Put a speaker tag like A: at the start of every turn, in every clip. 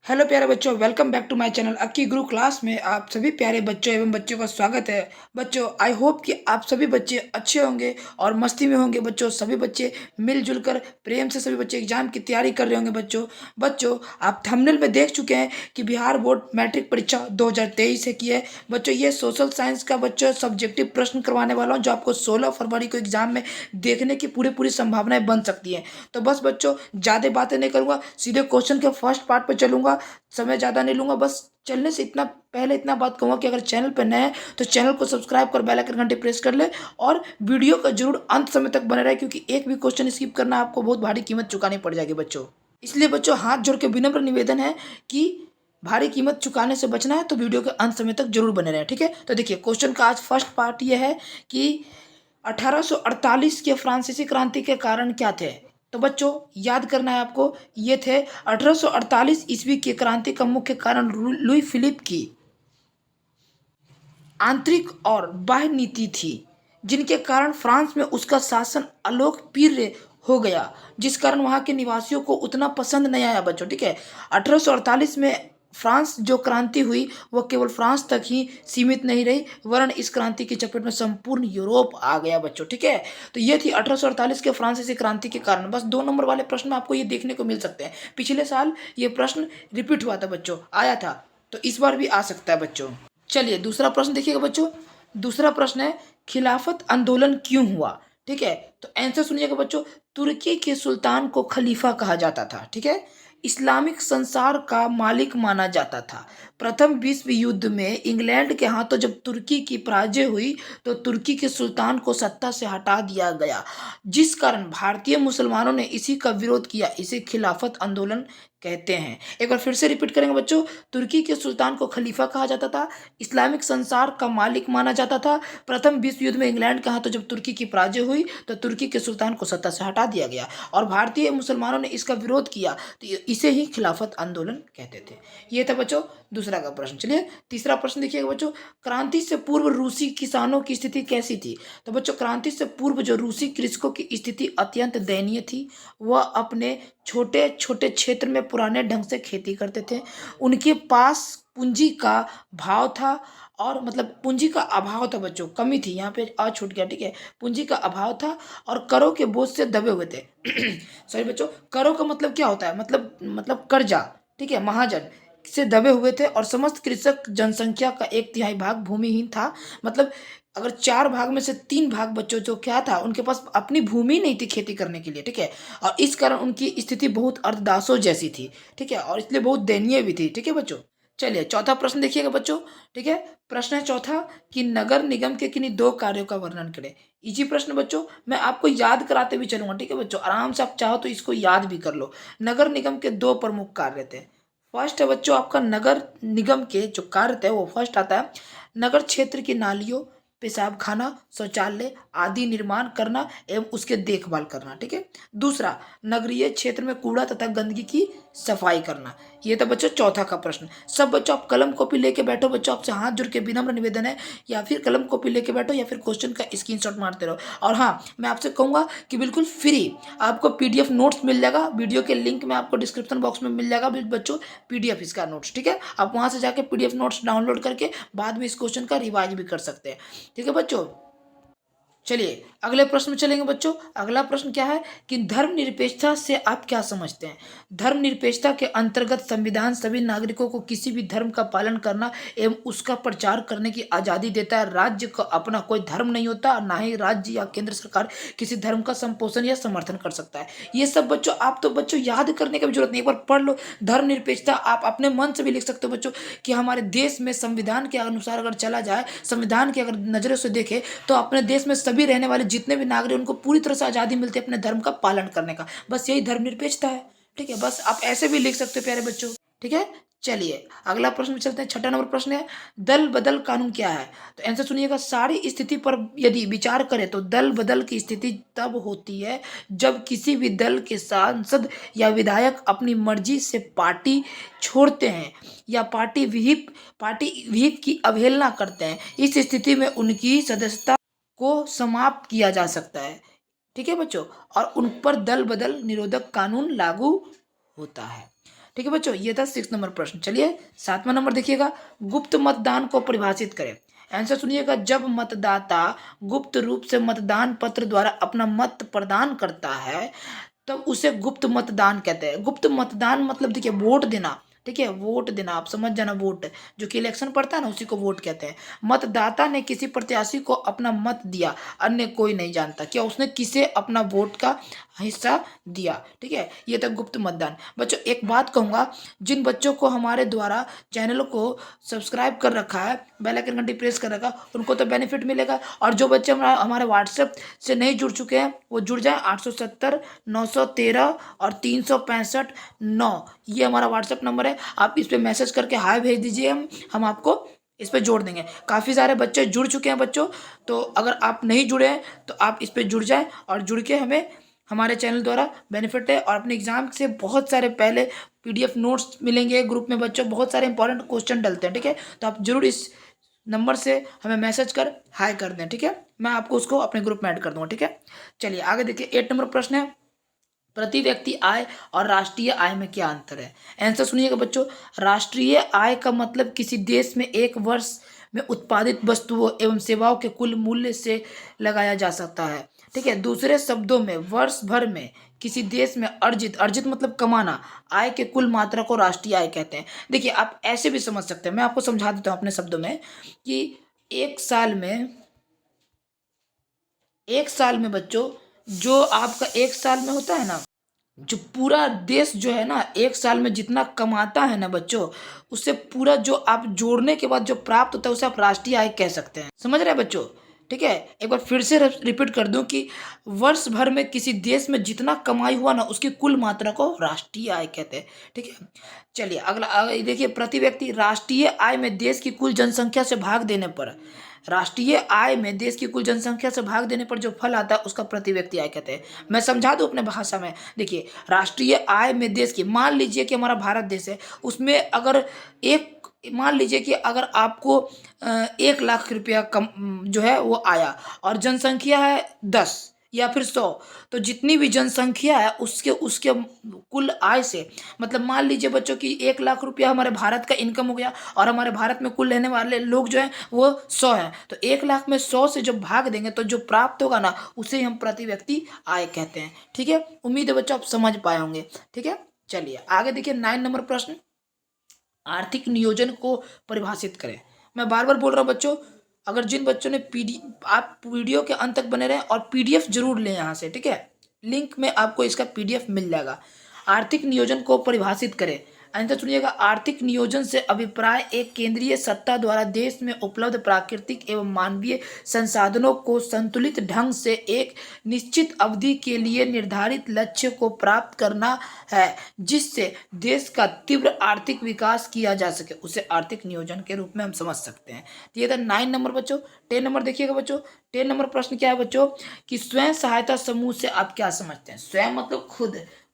A: Hello प्यारे बच्चों, welcome back to my channel Akki Guru class में आप सभी प्यारे बच्चों एवं बच्चों का स्वागत है। बच्चों, आई होप कि आप सभी बच्चे अच्छे होंगे और मस्ती में होंगे। बच्चों, सभी बच्चे मिलजुल कर प्रेम से सभी बच्चे एग्जाम की तैयारी कर रहे होंगे। बच्चों, आप थंबनेल में देख चुके हैं कि बिहार बोर्ड मैट्रिक परीक्षा 2023 से की है। बच्चों, ये सोशल साइंस का बच्चों सब्जेक्टिव प्रश्न करवाने वाला हूँ, जो आपको 16 फरवरी को एग्जाम में देखने की पूरी पूरी संभावनाएं बन सकती हैं। तो बस बच्चों, ज़्यादा बातें नहीं करूँगा, सीधे क्वेश्चन के फर्स्ट पार्ट पर चलूँगा। समय ज़्यादा नहीं लूँगा। बस चलने से इतना पहले इतना बात कहूँगा कि अगर चैनल पर नए हैं तो चैनल को सब्सक्राइब कर बेल आइकन घंटी प्रेस कर ले और वीडियो का जरूर अंत समय तक बने रहे, क्योंकि एक भी क्वेश्चन स्किप करना आपको बहुत भारी कीमत चुकानी पड़ जाएगी बच्चों। इसलिए बच्चों, हाथ जोड़ के विनम्र निवेदन है कि भारी कीमत चुकाने से बचना है तो वीडियो के अंत समय तक जरूर बने रहे, ठीक है। तो देखिए, क्वेश्चन का आज फर्स्ट पार्ट ये है कि 1848 के फ्रांसीसी क्रांति के कारण क्या थे। तो बच्चों, याद करना है आपको, ये थे 1848 ईस्वी की क्रांति का मुख्य कारण लुई फिलिप की आंतरिक और बाह्य नीति थी, जिनके कारण फ्रांस में उसका शासन अलोकप्रिय हो गया, जिस कारण वहाँ के निवासियों को उतना पसंद नहीं आया बच्चों, ठीक है। 1848 में फ्रांस जो क्रांति हुई वह केवल फ्रांस तक ही सीमित नहीं रही, वरन इस क्रांति की चपेट में संपूर्ण यूरोप आ गया बच्चों, ठीक है। तो ये थी 1848 के फ्रांसीसी क्रांति के कारण। बस 2 नंबर वाले प्रश्न में आपको ये देखने को मिल सकते हैं। पिछले साल ये प्रश्न रिपीट हुआ था बच्चों, आया था, तो इस बार भी आ सकता है बच्चों। चलिए दूसरा प्रश्न देखिएगा बच्चों। दूसरा प्रश्न है, खिलाफत आंदोलन क्यों हुआ, ठीक है। तो आंसर सुनिएगा बच्चों। तुर्की के सुल्तान को खलीफा कहा जाता था, ठीक है। इस्लामिक संसार का मालिक माना जाता था। प्रथम विश्व युद्ध में इंग्लैंड के हाथों जब तुर्की की पराजय हुई तो तुर्की के सुल्तान को सत्ता से हटा दिया गया, जिस कारण भारतीय मुसलमानों ने इसी का विरोध किया। इसे खिलाफत आंदोलन कहते हैं। एक बार फिर से रिपीट करेंगे बच्चों। तुर्की के सुल्तान को खलीफा कहा जाता था, इस्लामिक संसार का मालिक माना जाता था। प्रथम विश्व युद्ध में इंग्लैंड के हाथों जब तुर्की की पराजय हुई तो तुर्की के सुल्तान को सत्ता से हटा दिया गया और भारतीय मुसलमानों ने इसका विरोध किया, तो इसे ही खिलाफत आंदोलन कहते थे। ये था बच्चों दूसरा का प्रश्न। चलिए तीसरा प्रश्न देखिएगा बच्चों। क्रांति से पूर्व रूसी किसानों की स्थिति कैसी थी। तो बच्चों, क्रांति से पूर्व जो रूसी कृषकों की स्थिति अत्यंत दयनीय थी। वह अपने छोटे छोटे क्षेत्र में पुराने ढंग से खेती करते थे। उनके पास पूंजी का भाव था, और मतलब पूंजी का अभाव था बच्चों, कमी थी, यहाँ पे आ छूट गया, ठीक है। पूंजी का अभाव था और करों के बोझ से दबे हुए थे। सॉरी बच्चों, करों का मतलब क्या होता है, मतलब कर्जा, ठीक है, महाजन से दबे हुए थे। और समस्त कृषक जनसंख्या का 1/3 भाग भूमिहीन था। मतलब अगर 4 भाग में से 3 भाग बच्चों जो क्या था, उनके पास अपनी भूमि नहीं थी खेती करने के लिए, ठीक है। और इस कारण उनकी स्थिति बहुत अर्धदासों जैसी थी, ठीक है, और इसलिए बहुत दयनीय भी थी, ठीक है बच्चों। चलिए चौथा प्रश्न देखिएगा बच्चों, ठीक है। प्रश्न है चौथा कि नगर निगम के किन्हीं 2 कार्यों का वर्णन करें। इजी प्रश्न बच्चों, मैं आपको याद कराते भी चलूंगा, ठीक है बच्चों, आराम से आप चाहो तो इसको याद भी कर लो। नगर निगम के 2 प्रमुख कार्य थे। फर्स्ट है बच्चों आपका, नगर निगम के जो कार्य थे वो फर्स्ट आता है, नगर क्षेत्र की नालियों, पेशाब खाना, शौचालय आदि निर्माण करना एवं उसके देखभाल करना, ठीक है। दूसरा, नगरीय क्षेत्र में कूड़ा तथा गंदगी की सफाई करना। ये था बच्चों चौथा का प्रश्न। सब बच्चों आप कलम कॉपी लेके बैठो बच्चों, आपसे हाथ जोड़ के विनम्र निवेदन है, या फिर कलम कॉपी लेके बैठो या फिर क्वेश्चन का स्क्रीनशॉट मारते रहो। और हाँ, मैं आपसे कहूंगा कि बिल्कुल फ्री आपको पीडीएफ नोट्स मिल जाएगा। वीडियो के लिंक में आपको डिस्क्रिप्शन बॉक्स में मिल जाएगा बच्चों, पीडीएफ इसका नोट्स, ठीक है। आप वहां से जाके पीडीएफ नोट्स डाउनलोड करके बाद में इस क्वेश्चन का रिवाइज भी कर सकते हैं, ठीक है बच्चों। चलिए अगले प्रश्न में चलेंगे बच्चों। अगला प्रश्न क्या है कि धर्मनिरपेक्षता से आप क्या समझते हैं। धर्मनिरपेक्षता के अंतर्गत संविधान सभी नागरिकों को किसी भी धर्म का पालन करना एवं उसका प्रचार करने की आज़ादी देता है। राज्य का अपना कोई धर्म नहीं होता, ना ही राज्य या केंद्र सरकार किसी धर्म का संपोषण या समर्थन कर सकता है। ये सब बच्चों आप तो बच्चों याद करने की भी जरूरत नहीं, एक बार पढ़ लो। धर्मनिरपेक्षता आप अपने मन से भी लिख सकते हो बच्चों, कि हमारे देश में संविधान के अनुसार अगर चला जाए, संविधान के अगर नजरों से देखे, तो अपने देश में सभी रहने वाले जितने भी नागरिक उनको पूरी तरह से आज़ादी मिलती है अपने धर्म का पालन करने का। बस यही धर्मनिरपेक्षता है, ठीक है। बस आप ऐसे भी लिख सकते हो प्यारे बच्चों, ठीक है। चलिए अगला प्रश्न में चलते हैं। छठा नंबर प्रश्न है, दल बदल कानून क्या है। तो आंसर सुनिएगा। सारी स्थिति पर यदि विचार करें तो दल बदल की स्थिति तब होती है जब किसी भी दल के सांसद या विधायक अपनी मर्जी से पार्टी छोड़ते हैं या पार्टी विहिप की अवहेलना करते हैं। इस स्थिति में उनकी सदस्यता को समाप्त किया जा सकता है, ठीक है बच्चों, और उन पर दल बदल निरोधक कानून लागू होता है। ठीक है बच्चों, ये था 6 नंबर प्रश्न। चलिए 7वां नंबर देखिएगा, गुप्त मतदान को परिभाषित करें। आंसर सुनिएगा, जब मतदाता गुप्त रूप से मतदान पत्र द्वारा अपना मत प्रदान करता है तब उसे गुप्त मतदान कहते हैं। गुप्त मतदान मतलब देखिए वोट देना, ठीक है, वोट देना, आप समझ जाना, वोट जो कि इलेक्शन पड़ता है ना उसी को वोट कहते हैं। मतदाता ने किसी प्रत्याशी को अपना मत दिया, अन्य कोई नहीं जानता क्या उसने किसे अपना वोट का हिस्सा दिया, ठीक है, ये तो गुप्त मतदान। बच्चों एक बात कहूँगा, जिन बच्चों को हमारे द्वारा चैनल को सब्सक्राइब कर रखा है, बेल आइकन घंटी प्रेस कर रखा, उनको तो बेनिफिट मिलेगा, और जो बच्चे हमारे व्हाट्सएप से नहीं जुड़ चुके हैं वो जुड़ जाए। 870 913 और 365 9, ये हमारा व्हाट्सएप नंबर है। आप इस पर मैसेज करके हाय भेज दीजिए, हम आपको इस पे जोड़ देंगे। काफ़ी सारे बच्चे जुड़ चुके हैं बच्चों, तो अगर आप नहीं जुड़े हैं तो आप इस पे जुड़ जाएं और जुड़ के हमें हमारे चैनल द्वारा बेनिफिट है। और अपने एग्जाम से बहुत सारे पहले PDF नोट्स मिलेंगे ग्रुप में बच्चों, बहुत सारे इंपॉर्टेंट क्वेश्चन डलते हैं, ठीक है, तो आप जरूर इस नंबर से हमें मैसेज कर हाय कर दें, ठीक है, मैं आपको उसको अपने ग्रुप में ऐड कर दूंगा, ठीक है। चलिए आगे देखिए, 8 नंबर प्रश्न है, प्रति व्यक्ति आय और राष्ट्रीय आय में क्या अंतर है। आंसर सुनिएगा बच्चों, राष्ट्रीय आय का मतलब किसी देश में एक वर्ष में उत्पादित वस्तुओं एवं सेवाओं के कुल मूल्य से लगाया जा सकता है, ठीक है। दूसरे शब्दों में वर्ष भर में किसी देश में अर्जित अर्जित मतलब कमाना आय के कुल मात्रा को राष्ट्रीय आय कहते हैं। देखिए आप ऐसे भी समझ सकते हैं, मैं आपको समझा देता हूँ अपने शब्दों में कि एक साल में बच्चों, जो आपका एक साल में होता है ना, जो पूरा देश जो है ना एक साल में जितना कमाता है ना बच्चों, उससे पूरा जो आप जोड़ने के बाद जो प्राप्त होता है उसे आप राष्ट्रीय आय कह सकते हैं। समझ रहे हैं बच्चों, ठीक है। एक बार फिर से रिपीट कर दूं कि वर्ष भर में किसी देश में जितना कमाई हुआ ना उसकी कुल मात्रा को राष्ट्रीय आय कहते हैं, ठीक है। चलिए अगला देखिए, प्रति व्यक्ति राष्ट्रीय आय में देश की कुल जनसंख्या से भाग देने पर, राष्ट्रीय आय में देश की कुल जनसंख्या से भाग देने पर जो फल आता है उसका प्रति व्यक्ति आय कहते हैं। मैं समझा दूं अपने भाषा में, देखिए राष्ट्रीय आय में देश की, मान लीजिए कि हमारा भारत देश है, उसमें अगर मान लीजिए कि अगर आपको 1 लाख रुपया कम जो है वो आया और जनसंख्या है 10 या फिर 100, तो जितनी भी जनसंख्या है उसके उसके कुल आय से, मतलब मान लीजिए बच्चों की 1 लाख रुपया हमारे भारत का इनकम हो गया और हमारे भारत में कुल रहने वाले लोग जो हैं वो 100 हैं, तो 1 लाख में 100 से जब भाग देंगे तो जो प्राप्त होगा ना उसे हम प्रति व्यक्ति आय कहते हैं, ठीक है। उम्मीद है बच्चों आप समझ पाए होंगे, ठीक है। चलिए आगे देखिए, 9 नंबर प्रश्न, आर्थिक नियोजन को परिभाषित करें। मैं बार बार बोल रहा हूँ बच्चों, अगर जिन बच्चों ने आप वीडियो के अंत तक बने रहें और PDF जरूर लें यहाँ से, ठीक है, लिंक में आपको इसका PDF मिल जाएगा। आर्थिक नियोजन को परिभाषित करें। आंसर सुनिएगा, आर्थिक नियोजन से अभिप्राय एक केंद्रीय सत्ता द्वारा देश में उपलब्ध प्राकृतिक एवं मानवीय संसाधनों को संतुलित ढंग से एक निश्चित अवधि के लिए निर्धारित लक्ष्य को प्राप्त करना है, जिससे देश का तीव्र आर्थिक विकास किया जा सके, उसे आर्थिक नियोजन के रूप में हम समझ सकते हैं। तो ये था 9 नंबर बच्चों। 10 नंबर देखिएगा बच्चों, 10 नंबर प्रश्न क्या है बच्चों कि स्वयं सहायता समूह से आप क्या समझते हैं। स्वयं मतलब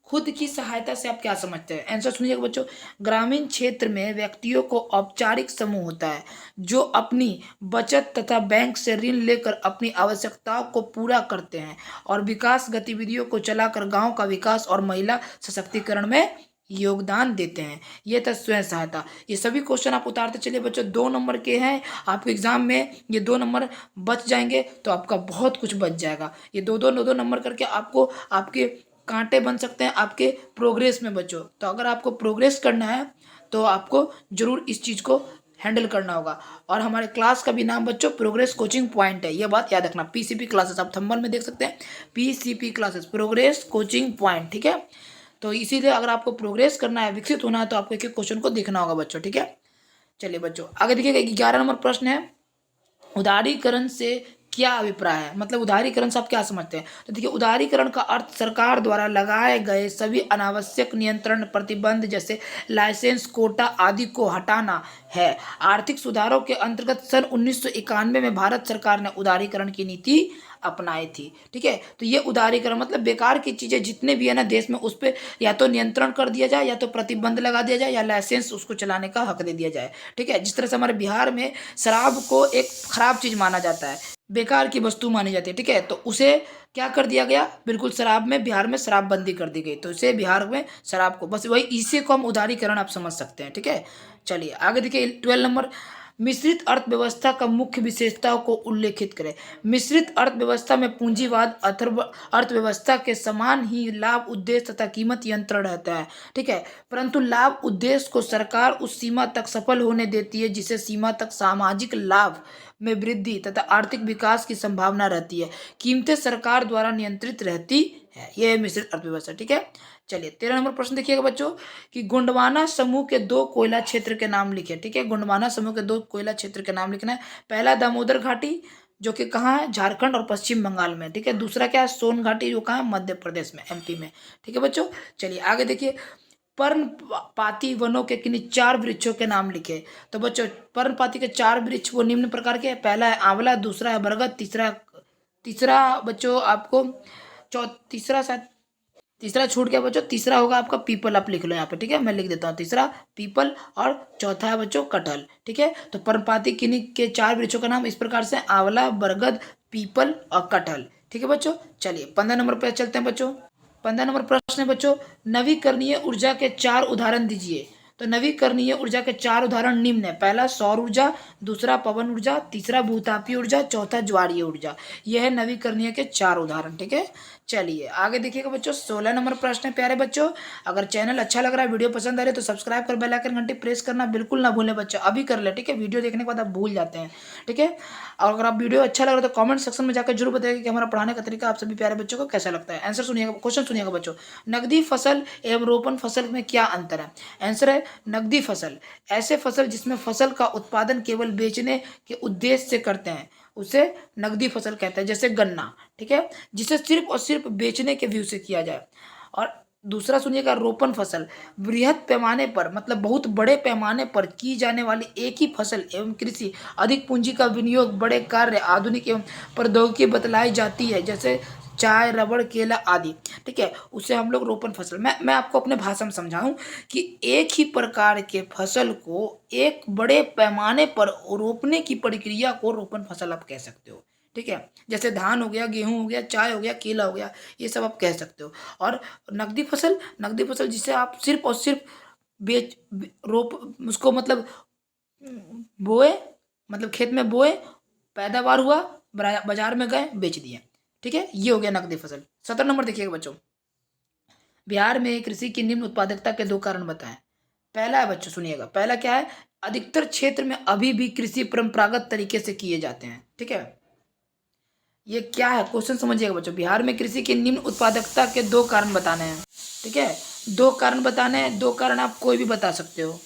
A: खुद की सहायता से आप क्या समझते हैं। आंसर सुनिएगा बच्चों, ग्रामीण क्षेत्र में व्यक्तियों को औपचारिक समूह होता है जो अपनी बचत तथा बैंक से ऋण लेकर अपनी आवश्यकताओं को पूरा करते हैं और विकास गतिविधियों को चलाकर गांव का विकास और महिला सशक्तिकरण में योगदान देते हैं। ये था स्वयं सहायता। ये सभी क्वेश्चन आप उतारते चलिए बच्चों, 2 नंबर के हैं, आपके एग्जाम में ये 2 नंबर बच जाएंगे तो आपका बहुत कुछ बच जाएगा। ये 2-2 नंबर करके आपको आपके कांटे बन सकते हैं आपके प्रोग्रेस में बच्चों। तो अगर आपको प्रोग्रेस करना है तो आपको जरूर इस चीज़ को हैंडल करना होगा। और हमारे क्लास का भी नाम बच्चों प्रोग्रेस कोचिंग पॉइंट है, ये बात याद रखना। PCP क्लासेस आप थंबनेल में देख सकते हैं, PCP classes progress coaching point, ठीक है। तो इसीलिए अगर आपको प्रोग्रेस करना है, विकसित होना है, तो आपको एक एक क्वेश्चन को देखना होगा बच्चों, ठीक है। चलिए बच्चों आगे देखिएगा, 11 नंबर प्रश्न है, उदारीकरण से क्या अभिप्राय है, मतलब उदारीकरण से आप क्या समझते हैं। तो देखिए, उदारीकरण का अर्थ सरकार द्वारा लगाए गए सभी अनावश्यक नियंत्रण, प्रतिबंध जैसे लाइसेंस, कोटा आदि को हटाना है। आर्थिक सुधारों के अंतर्गत सन 1991 में भारत सरकार ने उदारीकरण की नीति अपनाई थी। ठीक है, तो ये उदारीकरण मतलब बेकार की चीज़ें जितने भी है ना देश में, उस पर या तो नियंत्रण कर दिया जाए, या तो प्रतिबंध लगा दिया जाए, या लाइसेंस उसको चलाने का हक दे दिया जाए। ठीक है, जिस तरह से हमारे बिहार में शराब को एक खराब चीज़ माना जाता है, बेकार की वस्तु मानी जाती है। ठीक है, तो उसे क्या कर दिया गया, बिल्कुल शराब में, बिहार में शराबबंदी कर दी गई, तो इसे बिहार में शराब को, बस वही इसी को हम उदारीकरण आप समझ सकते हैं। ठीक है, चलिए आगे देखिए 12 नंबर, मिश्रित अर्थव्यवस्था का मुख्य विशेषताओं को उल्लेखित करें। मिश्रित अर्थव्यवस्था में पूंजीवाद अर्थव्यवस्था के समान ही लाभ उद्देश्य तथा कीमत यंत्रण रहता है। ठीक है, परंतु लाभ उद्देश्य को सरकार उस सीमा तक सफल होने देती है जिसे सीमा तक सामाजिक लाभ में वृद्धि तथा आर्थिक विकास की संभावना रहती है। कीमतें सरकार द्वारा नियंत्रित रहती है। यह है मिश्रित अर्थव्यवस्था। ठीक है, चलिए 13 नंबर प्रश्न देखिएगा बच्चों कि गोंडवाना समूह के 2 कोयला क्षेत्र के नाम लिखे। ठीक है, गोंडवाना समूह के 2 कोयला क्षेत्र के नाम लिखना है। पहला दामोदर घाटी, जो कि कहाँ है, झारखंड और पश्चिम बंगाल में। ठीक है, दूसरा क्या है, सोन घाटी, जो कहाँ है, मध्य प्रदेश में, एमपी में। ठीक है बच्चों, चलिए आगे देखिए, पर्णपाती वनों के किन्हीं 4 वृक्षों के नाम लिखे। तो बच्चों पर्णपाती के 4 वृक्ष वो निम्न प्रकार के हैं। पहला है आंवला, दूसरा है बरगद, तीसरा तीसरा बच्चों आपको तीसरा शायद तीसरा छूट गया बच्चों, तीसरा होगा आपका पीपल, आप लिख लो यहाँ पे। ठीक है, मैं लिख देता हूँ, तीसरा पीपल और चौथा है बच्चों कटहल। ठीक है, तो पर्णपाती किन्हीं के 4 वृक्षों का नाम इस प्रकार से, आंवला, बरगद, पीपल और कटहल। ठीक है बच्चों, चलिए 15 नंबर पे चलते हैं बच्चों। 15 नंबर प्रश्न है बच्चों, नवीकरणीय ऊर्जा के 4 उदाहरण दीजिए। तो नवीकरणीय ऊर्जा के 4 उदाहरण निम्न है। पहला सौर ऊर्जा, दूसरा पवन ऊर्जा, तीसरा भूतापीय ऊर्जा, चौथा ज्वारीय ऊर्जा। यह है नवीकरणीय के 4 उदाहरण। ठीक है, चलिए आगे देखिएगा बच्चों, 16 नंबर प्रश्न है प्यारे बच्चों। अगर चैनल अच्छा लग रहा है, वीडियो पसंद आ रही है, तो सब्सक्राइब कर बेल आइकन घंटी प्रेस करना बिल्कुल ना भूलें बच्चों, अभी कर ले। ठीक है, वीडियो देखने के बाद आप भूल जाते हैं। ठीक है, और अगर आप वीडियो अच्छा लग रहा है तो कमेंट सेक्शन में जाकर जरूर बताइए कि हमारा पढ़ाने का तरीका आप सभी प्यारे बच्चों को कैसा लगता है। आंसर सुनिएगा, क्वेश्चन सुनिएगा बच्चों, नकदी फसल एवं रोपण फसल में क्या अंतर है। आंसर है नकदी फसल ऐसे फसल जिसमें फसल का उत्पादन केवल बेचने के उद्देश्य से करते हैं, उसे नकदी फसल कहते हैं, जैसे गन्ना। ठीक है, जिसे सिर्फ और सिर्फ बेचने के व्यू से किया जाए। और दूसरा सुनिएगा, रोपण फसल बृहद पैमाने पर मतलब बहुत बड़े पैमाने पर की जाने वाली एक ही फसल एवं कृषि, अधिक पूंजी का विनियोग, बड़े कार्य, आधुनिक एवं प्रौद्योगिकी बतलाई जाती है, जैसे चाय, रबड़, केला आदि। ठीक है, उसे हम लोग रोपण फसल, मैं आपको अपने भाषा में समझाऊं कि एक ही प्रकार के फसल को एक बड़े पैमाने पर रोपने की प्रक्रिया को रोपण फसल आप कह सकते हो। ठीक है, जैसे धान हो गया, गेहूं हो गया, चाय हो गया, केला हो गया, ये सब आप कह सकते हो। और नकदी फसल जिसे आप सिर्फ और सिर्फ रोप उसको मतलब बोए, मतलब खेत में बोए, पैदावार हुआ, बाजार में गए, बेच दिए। ठीक है, ये हो गया नकदी फसल। 17 नंबर देखिएगा बच्चों, बिहार में कृषि की निम्न उत्पादकता के 2 कारण बताएं। पहला है बच्चों सुनिएगा, पहला क्या है, अधिकतर क्षेत्र में अभी भी कृषि परंपरागत तरीके से किए जाते हैं। ठीक है, ये क्या है क्वेश्चन समझिएगा बच्चों, बिहार में कृषि की निम्न उत्पादकता के 2 कारण बताने हैं। ठीक है, 2 कारण बताने हैं, 2 कारण आप कोई भी बता सकते हो।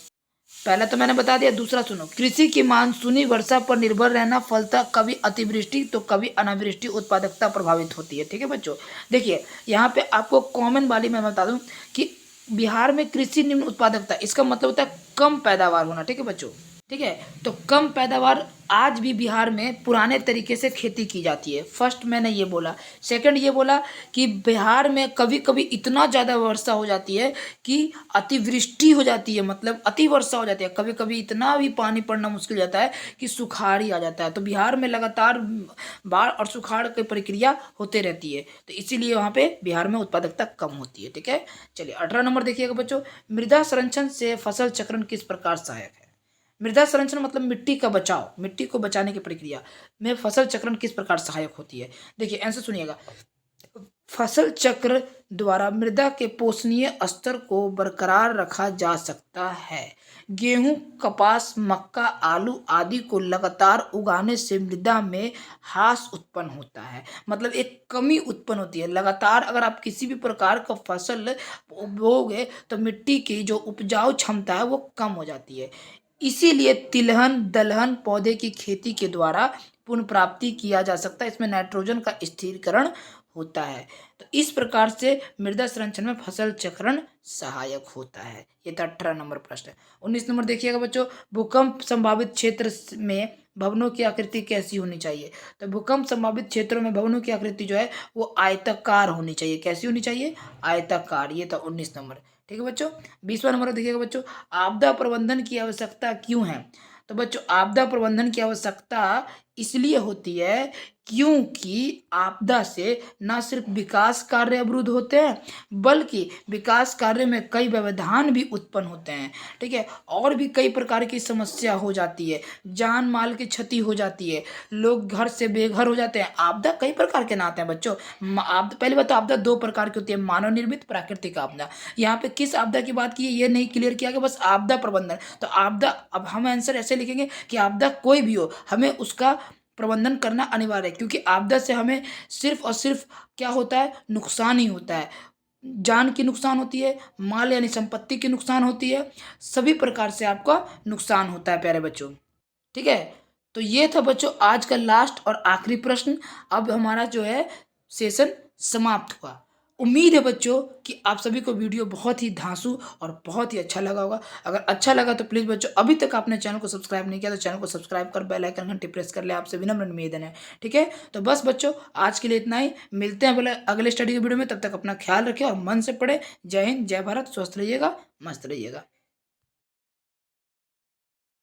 A: पहला तो मैंने बता दिया, दूसरा सुनो, कृषि की मानसूनी वर्षा पर निर्भर रहना, फलतः कभी अतिवृष्टि तो कभी अनावृष्टि उत्पादकता प्रभावित होती है। ठीक है बच्चों, देखिए यहाँ पे आपको कॉमन वाली मैं बता दूं कि बिहार में कृषि निम्न उत्पादकता, इसका मतलब होता है कम पैदावार होना। ठीक है बच्चों, ठीक है, तो कम पैदावार, आज भी बिहार में पुराने तरीके से खेती की जाती है। फर्स्ट मैंने ये बोला। सेकंड ये बोला कि बिहार में कभी कभी इतना ज़्यादा वर्षा हो जाती है कि अतिवृष्टि हो जाती है, मतलब अति वर्षा हो जाती है, कभी कभी इतना भी पानी पड़ना मुश्किल हो जाता है कि सुखाड़ ही आ जाता है। तो बिहार में लगातार बाढ़ और सुखाड़ की प्रक्रिया होते रहती है, तो इसीलिए वहाँ पे बिहार में उत्पादकता कम होती है। ठीक है, चलिए 18 नंबर देखिएगा बच्चों, मृदा संरक्षण से फसल चक्रण किस प्रकार सहायक है। मृदा संरक्षण मतलब मिट्टी का बचाव, मिट्टी को बचाने की प्रक्रिया में फसल चक्रण किस प्रकार सहायक होती है। देखिए आंसर सुनिएगा, फसल चक्र द्वारा मृदा के पोषणीय स्तर को बरकरार रखा जा सकता है। गेहूं, कपास, मक्का, आलू आदि को लगातार उगाने से मृदा में ह्रास उत्पन्न होता है, मतलब एक कमी उत्पन्न होती है। लगातार अगर आप किसी भी प्रकार का फसल बोओगे तो मिट्टी की जो उपजाऊ क्षमता है वो कम हो जाती है। इसीलिए तिलहन दलहन पौधे की खेती के द्वारा पुनः प्राप्ति किया जा सकता है, इसमें नाइट्रोजन का स्थिरीकरण होता है। तो इस प्रकार से मृदा संरक्षण में फसल चक्रण सहायक होता है। ये था 18 नंबर प्रश्न। 19 नंबर देखिएगा बच्चों, भूकंप संभावित क्षेत्र में भवनों की आकृति कैसी होनी चाहिए। तो भूकंप संभावित क्षेत्रों में भवनों की आकृति जो है वो आयताकार होनी चाहिए। कैसी होनी चाहिए? आयताकार। ये था 19 नंबर। ठीक है बच्चों। 20वां नंबर देखिएगा बच्चों, आपदा प्रबंधन की आवश्यकता क्यों है। तो बच्चों आपदा प्रबंधन की आवश्यकता इसलिए होती है क्योंकि आपदा से न सिर्फ विकास कार्य अवरुद्ध होते हैं बल्कि विकास कार्य में कई व्यवधान भी उत्पन्न होते हैं। ठीक है, और भी कई प्रकार की समस्या हो जाती है, जान माल की क्षति हो जाती है, लोग घर से बेघर हो जाते हैं। आपदा कई प्रकार के नाते हैं बच्चों। आपदा, पहली बात तो आपदा दो प्रकार की होती है, मानव निर्मित, प्राकृतिक आपदा। यहाँ पे किस आपदा की बात की है ये नहीं क्लियर किया गया, बस आपदा प्रबंधन। तो आपदा, अब हम आंसर ऐसे लिखेंगे कि आपदा कोई भी हो हमें उसका प्रबंधन करना अनिवार्य है, क्योंकि आपदा से हमें सिर्फ और सिर्फ क्या होता है, नुकसान ही होता है। जान की नुकसान होती है, माल यानी संपत्ति की नुकसान होती है, सभी प्रकार से आपका नुकसान होता है प्यारे बच्चों। ठीक है, तो ये था बच्चों आज का लास्ट और आखिरी प्रश्न। अब हमारा जो है सेशन समाप्त हुआ। उम्मीद है बच्चों कि आप सभी को वीडियो बहुत ही धांसू और बहुत ही अच्छा लगा होगा। अगर अच्छा लगा तो प्लीज़ बच्चों, अभी तक आपने चैनल को सब्सक्राइब नहीं किया तो चैनल को सब्सक्राइब कर बेल आइकन घंटी प्रेस कर ले, आपसे विनम्र निवेदन है। ठीक है, तो बस बच्चों आज के लिए इतना ही। मिलते हैं बोले अगले स्टडी के वीडियो में, तब तक अपना ख्याल रखें और मन से पढ़े। जय हिंद, जय भारत, स्वस्थ रहिएगा, मस्त रहिएगा।